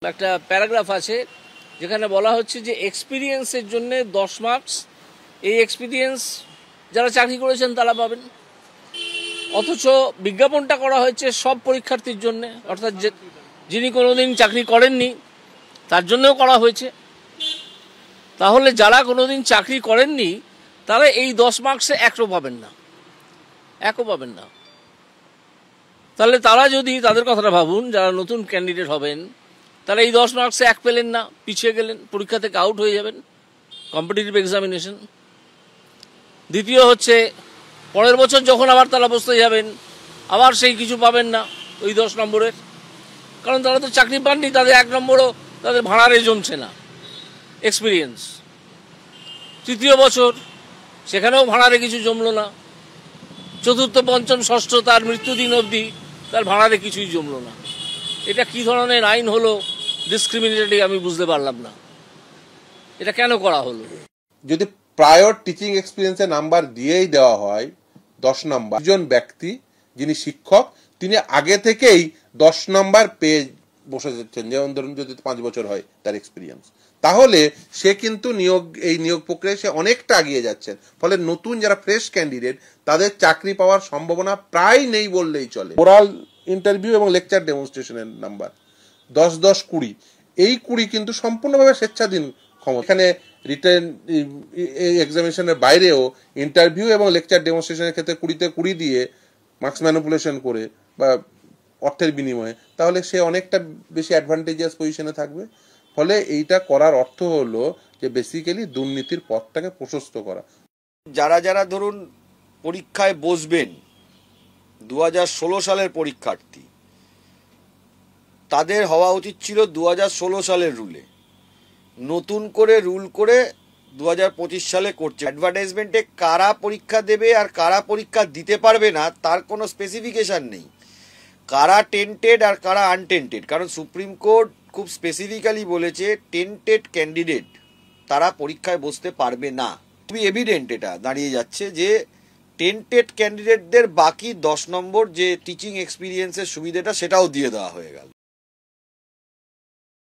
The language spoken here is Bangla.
একটা প্যারাগ্রাফ আছে যেখানে বলা হচ্ছে যে এক্সপিরিয়েন্সের জন্য 10 মার্কস। এই এক্সপিরিয়েন্স যারা চাকরি করেছেন তারা পাবেন, অথচ বিজ্ঞাপনটা করা হয়েছে সব পরীক্ষার্থীর জন্য, অর্থাৎ যিনি কোনোদিন চাকরি করেননি তার জন্যও করা হয়েছে। তাহলে যারা কোনোদিন চাকরি করেননি তারা এই 10 মার্কসে একও পাবেন না। তাহলে তারা যদি, তাদের কথাটা ভাবুন, যারা নতুন ক্যান্ডিডেট হবেন তারা এই 10 মার্কসে এক পেলেন না, পিছিয়ে গেলেন, পরীক্ষা থেকে আউট হয়ে যাবেন, কম্পিটিটিভ এক্সামিনেশন। দ্বিতীয় হচ্ছে, পরের বছর যখন আবার তারা বসতে যাবেন আবার সেই কিছু পাবেন না ওই 10 নম্বরের, কারণ তারা তো চাকরি পাননি, তাদের 1 নম্বরও তাদের ভাড়ারে জমছে না এক্সপিরিয়েন্স। তৃতীয় বছর সেখানেও ভাড়ারে কিছু জমলো না, চতুর্থ পঞ্চম ষষ্ঠ তার মৃত্যুদিন অবধি তার ভাড়ারে কিছুই জমলো না। এটা কি ধরনের আইন হলো, ডিসক্রিমিনেটরি, আমি বুঝতে পারলাম না এটা কেন করা হলো। যদি প্রায়র টিচিং এক্সপিরিয়েন্সের নাম্বার দিয়েই দেওয়া হয় 10 নাম্বার, একজন ব্যক্তি যিনি শিক্ষক তিনি আগে থেকেই 10 নাম্বার পেয়ে বসে যাচ্ছেন, যেমন ধরুন যদি 5 বছর হয় তার এক্সপিরিয়েন্স, তাহলে সে কিন্তু এই নিয়োগ প্রক্রিয়ায় সে অনেকটা এগিয়ে যাচ্ছেন। ফলে নতুন যারা ফ্রেশ ক্যান্ডিডেট তাদের চাকরি পাওয়ার সম্ভাবনা প্রায় নেই বললেই চলে। ওরাল ইন্টারভিউ এবং লেকচার ডেমনস্ট্রেশনের নাম্বার 10, 10, 20, এই 20 কিন্তু সম্পূর্ণভাবে স্বেচ্ছাধীন ক্ষমতা। এখানে রিটেন এক্সামিনেশনের বাইরেও ইন্টারভিউ এবং লেকচার ডেমনস্ট্রেশনের ক্ষেত্রে 20তে 20 দিয়ে মার্কস ম্যানিপুলেশন করে বা অর্থের বিনিময়ে, তাহলে সে অনেকটা বেশি অ্যাডভান্টেজিয়াস পজিশনে থাকবে। ফলে এইটা করার অর্থ হলো যে বেসিক্যালি দুর্নীতির পথটাকে প্রশস্ত করা। যারা ধরুন পরীক্ষায় বসবেন 2016 সালের পরীক্ষার্থী, তাদের হওয়া উচিত ছিল 2016 সালের রুলে, নতুন করে রুল করে 2025 সালে করছে। অ্যাডভার্টাইজমেন্টে কারা পরীক্ষা দেবে আর কারা পরীক্ষা দিতে পারবে না তার কোনো স্পেসিফিকেশান নেই, কারা টেন্টেড আর কারা আনটেন্টেড। কারণ সুপ্রিম কোর্ট খুব স্পেসিফিক্যালি বলেছে টেন্টেড ক্যান্ডিডেট তারা পরীক্ষায় বসতে পারবে না। খুবই এভিডেন্ট এটা দাঁড়িয়ে যাচ্ছে যে টেন্টেড ক্যান্ডিডেটদের বাকি 10 নম্বর যে টিচিং এক্সপিরিয়েন্সের সুবিধাটা সেটাও দিয়ে দেওয়া হয়ে গেল।